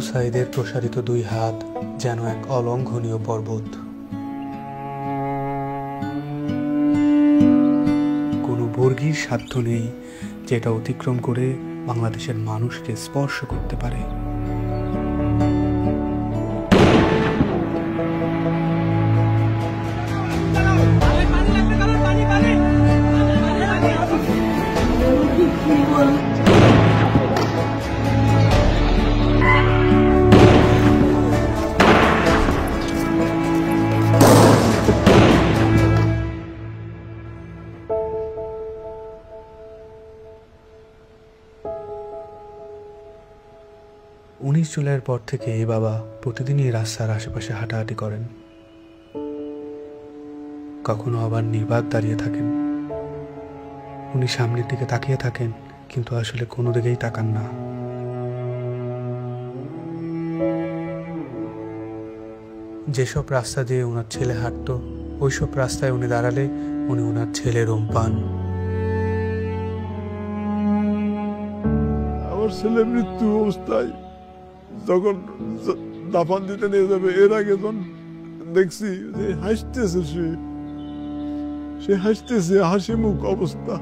সাঈদের প্রসারিত দুই হাত যেন এক অলঙ্ঘনীয় পর্বত। কোনো বর্গীর সাধ্য নেই যেটা অতিক্রম করে বাংলাদেশের মানুষকে স্পর্শ করতে পারে। জুলাইয়ের পর থেকে এই বাবা প্রতিদিনই রাস্তার আশেপাশে হাঁটাহাঁটি করেন। কখনো আবার নির্বাক দাঁড়িয়ে থাকেন। উনি সামনের দিকে তাকিয়ে থাকেন, কিন্তু আসলে কোনো দিকেই তাকান না। যেসব রাস্তা দিয়ে ওনার ছেলে হাঁটতো, ওইসব রাস্তায় উনি দাঁড়ালে উনি ওনার ছেলের রুম পান। আমার ছেলে মৃত্যু অবস্থায় যখন দাফন দিতে নিয়ে যাবে, এর আগে যখন দেখছি যে হাসতেছে, সে হাসতেছে, হাসি মুখ অবস্থা।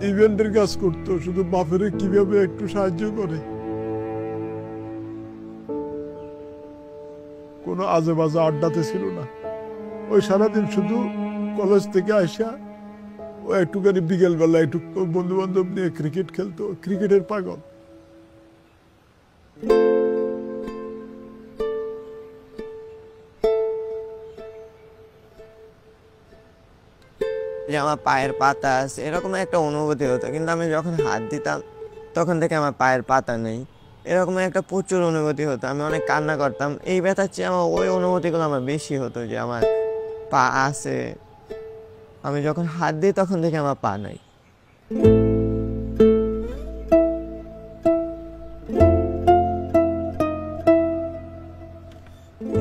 ইভেন্টের কাজ করতো, শুধু বাপের কিভাবে একটু সাহায্য করে। কোনো আজে বাজে আড্ডাতে ছিল না। ওই সারাদিন শুধু কলেজ থেকে আসা ও একটুখানি বিকেলবেলা একটু বন্ধু বান্ধব নিয়ে ক্রিকেট খেলতো, ক্রিকেটের পাগল। যে আমার পায়ের পাতা আছে এরকম একটা অনুভূতি হতো, কিন্তু আমি যখন হাত দিতাম তখন থেকে আমার পায়ের পাতা নেই, এরকম একটা প্রচুর অনুভূতি হতো। আমি অনেক কান্না করতাম। এই ব্যথার চেয়ে আমার ওই অনুভূতিগুলো আমার বেশি হতো, যে আমার পা আছে, আমি যখন হাত দিই তখন থেকে আমার পা নাই।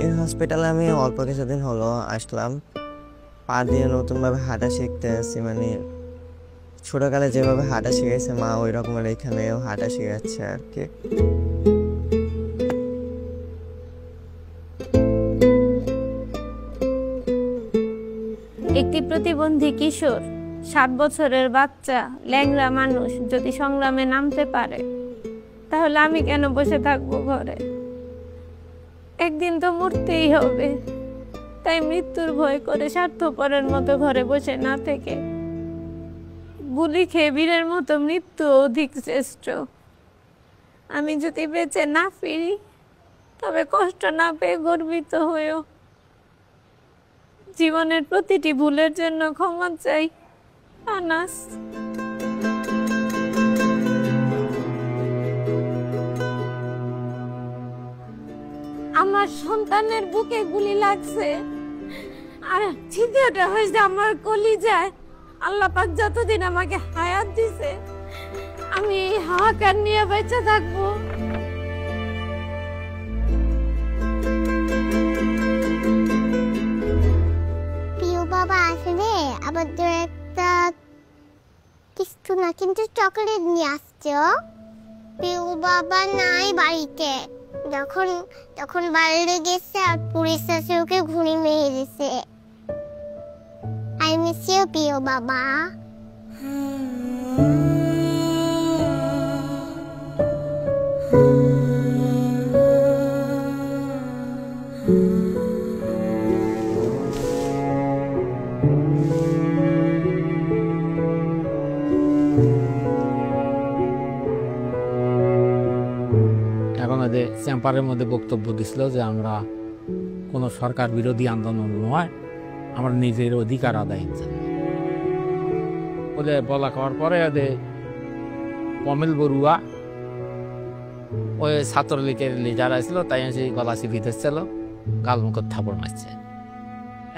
এই হসপিটালে আমি অল্প কিছুদিন হলো আসলাম। পা দিয়ে নতুনভাবে হাঁটা শিখতে আসছি, মানে ছোটকালে যেভাবে হাঁটা শিখেছে মা, ওই রকমের এখানেও হাঁটা শিখাচ্ছে আর কি। একটি প্রতিবন্ধী কিশোর, 7 বছরের বাচ্চা, ল্যাংড়া মানুষ যদি সংগ্রামে নামতে পারে, তাহলে আমি কেন বসে থাকবো ঘরে? একদিন তো মরতেই হবে, তাই মৃত্যুর ভয় করে স্বার্থপরের মতো ঘরে বসে না থেকে গুলি খেয়ে বীরের মতো মৃত্যু অধিক শ্রেষ্ঠ। আমি যদি বেঁচে না ফিরি, তবে কষ্ট না পেয়ে গর্বিত হয়েও জীবনের প্রতিটি ভুলের জন্য ক্ষমা চাই। আনাস। আমার সন্তানের বুকে গুলি লাগছে, আর ছিদ্রটা হয়েছে আমার কলিজায়। আল্লাহ পাক যতদিন আমাকে হায়াত দিছে, আমি এই হাহাকার নিয়ে বেঁচে থাকবো। প্রিয় বাবা আসবে আমাদের একটা কিছু না, কিন্তু চকলেট নিয়ে আসছে। প্রিয় বাবা নাই বাড়িতে, যখন বাইরে গেছে আর পুলিশ এসে ওকে ঘুড়ি মেরে দিছে। আই মিস ইউ প্রিয় বাবা। চেম্বারের মধ্যে বক্তব্য দিছিল যে আমরা কোনো সরকার বিরোধী আন্দোলন নয়, আমরা নিজের অধিকার আদায়ের জন্য ওদের বলা করার পরে ওদের কমিল বড়ুয়া ওই ছাত্রলীগের লিডার আসছিল, তাই সেই গলা চিপি ধরছিল, গালমুখের থাপড় মারছে।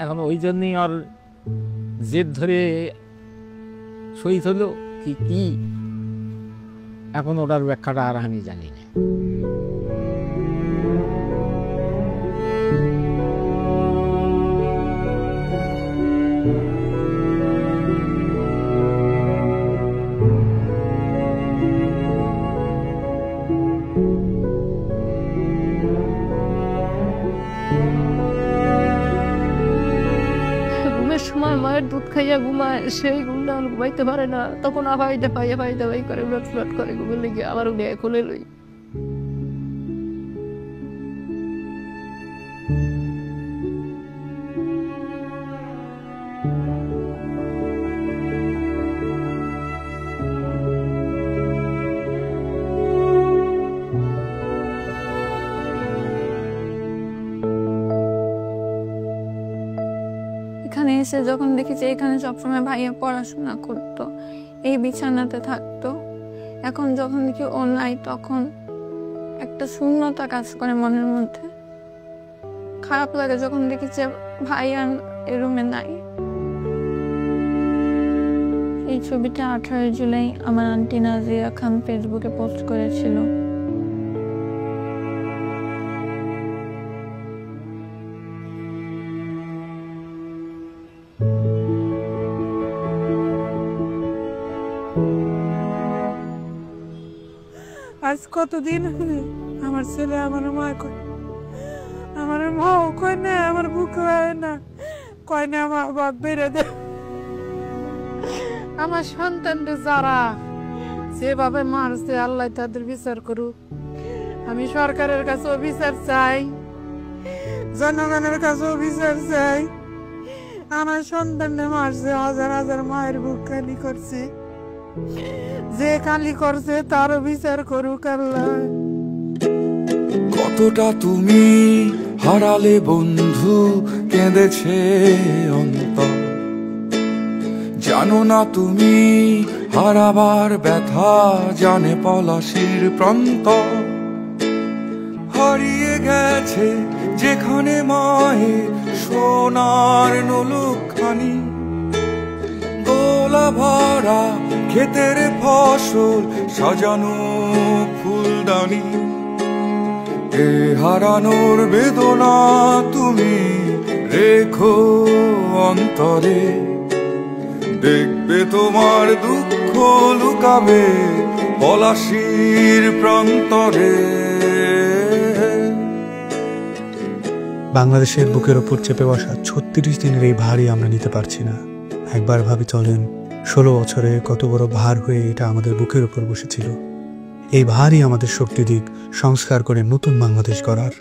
এখন ওই জন্যই ওর জেদ ধরে শহীদ হলো কি এখন ওটার ব্যাখ্যাটা আর আমি জানি না। ঘুমের সময় মায়ের দুধ খাইয়া ঘুমায়, সেই ঘুমটা ঘুমাইতে পারে না, তখন আবার এটা পাইয়া পাইতে পাই করে উলট ফ্লট করে ঘুমের লেগে আবার উঠে খুলে লই। এখানে এসে যখন দেখি যে এখানে সবসময় ভাইয়া পড়াশোনা করতো, এই বিছানাতে থাকতো, এখন যখন দেখি ও নাই তখন একটা শূন্যতা কাজ করে মনের মধ্যে। খারাপ লাগে যখন দেখি যে ভাইয়া এ রুমে নাই। এই ছবিটা 18 জুলাই আমার আন্টি নাজিয়া খান ফেসবুকে পোস্ট করেছিল। আজ কতদিন আমার ছেলে আমার মা কয়, আমার মা কয় না, আমার বুক হয় না, কয় না আমার বাপ বেড়ে দে। আমার সন্তানরা যারা যেভাবে মারছে আল্লাহ তাদের বিচার করুক। আমি সরকারের কাছেও বিচার চাই, জনগণের কাছেও বিচার চাই। আমার সন্তানরা মারছে, হাজার হাজার মায়ের বুক খালি করছে, যে কালি করছে তারও বিচার করুক আল্লাহ। কতটা তুমি হারালে বন্ধু, কেঁদেছে অন্তর, জানো না তুমি হারাবার ব্যথা, জানে পলাশির প্রান্ত। হারিয়ে গেছে যেখানে মায়ের সোনার নলুকখানি, গোলা ভরা ক্ষেতের ফসল, সাজানো ফুলদানি। এ হারানোর বেদনা তুমি রেখো অন্তরে, দেখবে তোমার দুঃখ লুকাবে পলাশির প্রান্তরে। বাংলাদেশের বুকের ওপর চেপে বসা 36 দিনের এই ভারই আমরা নিতে পারছি না। একবার ভাবি চলেন, 16 বছরে কত বড় ভার হয়ে এটা আমাদের বুকের উপর বসেছিল। এই ভারই আমাদের শক্তি দিক সংস্কার করে নতুন বাংলাদেশ গড়ার।